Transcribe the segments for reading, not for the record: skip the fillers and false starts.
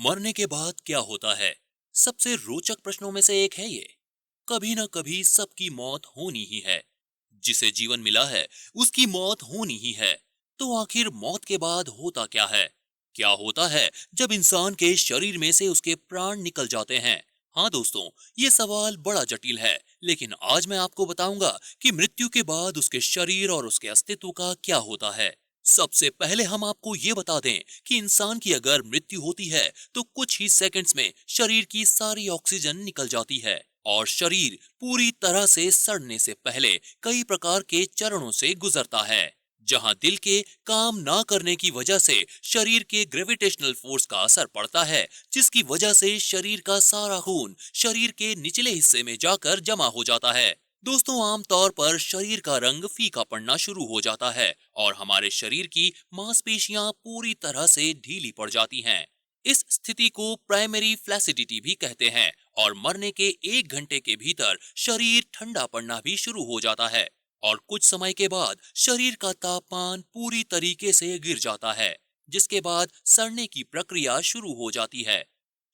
मरने के बाद क्या होता है? सबसे रोचक प्रश्नों में से एक है ये। कभी ना कभी सबकी मौत होनी ही है। जिसे जीवन मिला है, उसकी मौत होनी ही है। तो आखिर मौत के बाद होता क्या है? क्या होता है जब इंसान के शरीर में से उसके प्राण निकल जाते हैं? हाँ दोस्तों, ये सवाल बड़ा जटिल है, लेकिन आज मैं आपको बताऊंगा कि मृत्यु के बाद उसके शरीर और उसके अस्तित्व का क्या होता है। सबसे पहले हम आपको ये बता दें कि इंसान की अगर मृत्यु होती है तो कुछ ही सेकंड्स में शरीर की सारी ऑक्सीजन निकल जाती है और शरीर पूरी तरह से सड़ने से पहले कई प्रकार के चरणों से गुजरता है। जहां दिल के काम ना करने की वजह से शरीर के ग्रेविटेशनल फोर्स का असर पड़ता है, जिसकी वजह से शरीर का सारा खून शरीर के निचले हिस्से में जाकर जमा हो जाता है। दोस्तों, आमतौर पर शरीर का रंग फीका पड़ना शुरू हो जाता है और हमारे शरीर की मांसपेशियां पूरी तरह से ढीली पड़ जाती हैं। इस स्थिति को प्राइमरी फ्लैसिडिटी भी कहते हैं और मरने के 1 घंटे के भीतर शरीर ठंडा पड़ना भी शुरू हो जाता है और कुछ समय के बाद शरीर का तापमान पूरी तरीके से गिर जाता है, जिसके बाद सड़ने की प्रक्रिया शुरू हो जाती है।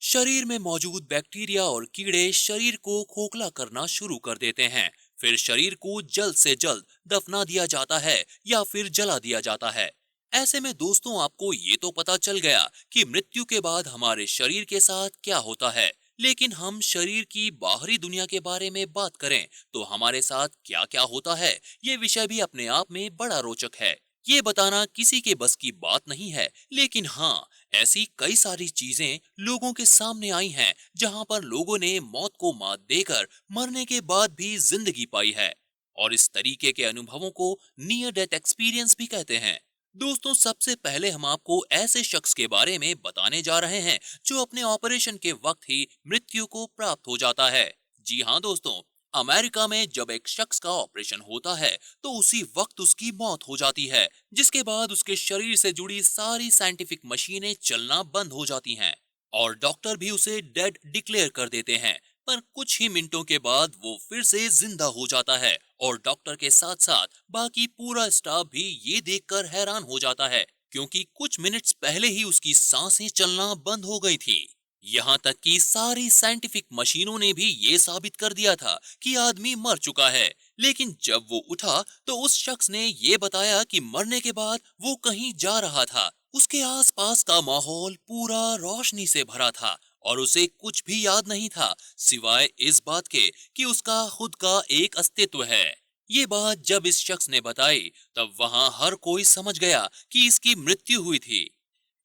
शरीर में मौजूद बैक्टीरिया और कीड़े शरीर को खोखला करना शुरू कर देते हैं। फिर शरीर को जल्द से जल्द दफना दिया जाता है या फिर जला दिया जाता है। ऐसे में दोस्तों, आपको ये तो पता चल गया कि मृत्यु के बाद हमारे शरीर के साथ क्या होता है, लेकिन हम शरीर की बाहरी दुनिया के बारे में बात करें तो हमारे साथ क्या क्या होता है, ये विषय भी अपने आप में बड़ा रोचक है। ये बताना किसी के बस की बात नहीं है, लेकिन हाँ, ऐसी कई सारी चीजें लोगों के सामने आई हैं जहां पर लोगों ने मौत को मात देकर मरने के बाद भी जिंदगी पाई है और इस तरीके के अनुभवों को नियर डेथ एक्सपीरियंस भी कहते हैं। दोस्तों, सबसे पहले हम आपको ऐसे शख्स के बारे में बताने जा रहे हैं जो अपने ऑपरेशन के वक्त ही मृत्यु को प्राप्त हो जाता है। जी हाँ दोस्तों, अमेरिका में जब एक शख्स का ऑपरेशन होता है तो उसी वक्त उसकी मौत हो जाती है, जिसके बाद उसके शरीर से जुड़ी सारी साइंटिफिक मशीनें चलना बंद हो जाती हैं और डॉक्टर भी उसे डेड डिक्लेयर कर देते हैं। पर कुछ ही मिनटों के बाद वो फिर से जिंदा हो जाता है और डॉक्टर के साथ साथ बाकी पूरा स्टाफ भी ये देखकर हैरान हो जाता है, क्योंकि कुछ मिनट्स पहले ही उसकी सांसें चलना बंद हो गई थी। यहाँ तक कि सारी साइंटिफिक मशीनों ने भी ये साबित कर दिया था कि आदमी मर चुका है। लेकिन जब वो उठा तो उस शख्स ने ये बताया कि मरने के बाद वो कहीं जा रहा था। उसके आसपास का माहौल पूरा रोशनी से भरा था और उसे कुछ भी याद नहीं था सिवाय इस बात के कि उसका खुद का एक अस्तित्व है। ये बात जब इस शख्स ने बताई तब वहां हर कोई समझ गया कि इसकी मृत्यु हुई थी।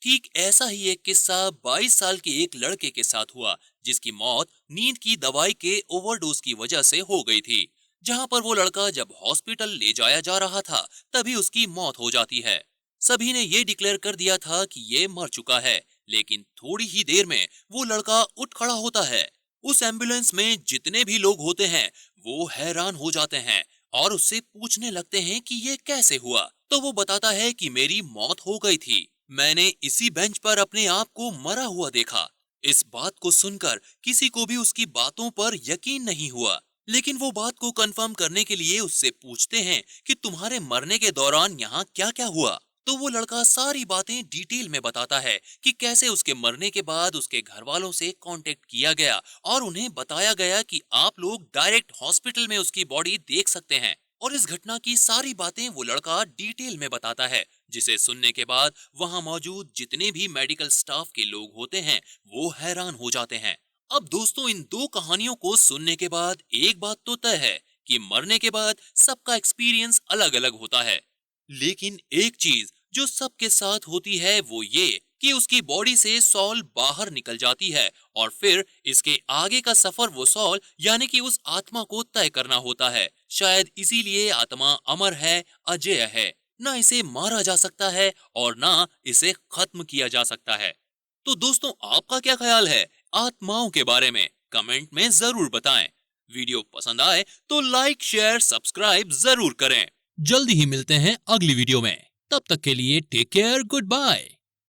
ठीक ऐसा ही एक किस्सा 22 साल के एक लड़के के साथ हुआ, जिसकी मौत नींद की दवाई के ओवरडोज की वजह से हो गई थी। जहां पर वो लड़का जब हॉस्पिटल ले जाया जा रहा था तभी उसकी मौत हो जाती है। सभी ने ये डिक्लेयर कर दिया था कि ये मर चुका है, लेकिन थोड़ी ही देर में वो लड़का उठ खड़ा होता है। उस एम्बुलेंस में जितने भी लोग होते हैं वो हैरान हो जाते हैं और उससे पूछने लगते हैं कि ये कैसे हुआ। तो वो बताता है कि मेरी मौत हो गई थी, मैंने इसी बेंच पर अपने आप को मरा हुआ देखा। इस बात को सुनकर किसी को भी उसकी बातों पर यकीन नहीं हुआ, लेकिन वो बात को कंफर्म करने के लिए उससे पूछते हैं कि तुम्हारे मरने के दौरान यहाँ क्या क्या हुआ। तो वो लड़का सारी बातें डिटेल में बताता है कि कैसे उसके मरने के बाद उसके घर वालों से कांटेक्ट किया गया और उन्हें बताया गया कि आप लोग डायरेक्ट हॉस्पिटल में उसकी बॉडी देख सकते हैं। और इस घटना की सारी बातें वो लड़का डिटेल में बताता है, जिसे सुनने के बाद वहां मौजूद जितने भी मेडिकल स्टाफ के लोग होते हैं वो हैरान हो जाते हैं। अब दोस्तों, इन दो कहानियों को सुनने के बाद एक बात तो तय है कि मरने के बाद सबका एक्सपीरियंस अलग अलग होता है। लेकिन एक चीज जो सबके साथ होती है वो ये कि उसकी बॉडी से सॉल बाहर निकल जाती है और फिर इसके आगे का सफर वो सॉल यानी कि उस आत्मा को तय करना होता है। शायद इसीलिए आत्मा अमर है, अजेय है, ना इसे मारा जा सकता है और ना इसे खत्म किया जा सकता है। तो दोस्तों, आपका क्या ख्याल है आत्माओं के बारे में? कमेंट में जरूर बताएं। वीडियो पसंद आए तो लाइक शेयर सब्सक्राइब जरूर करें। जल्दी ही मिलते हैं अगली वीडियो में। तब तक के लिए टेक केयर, गुड बाय।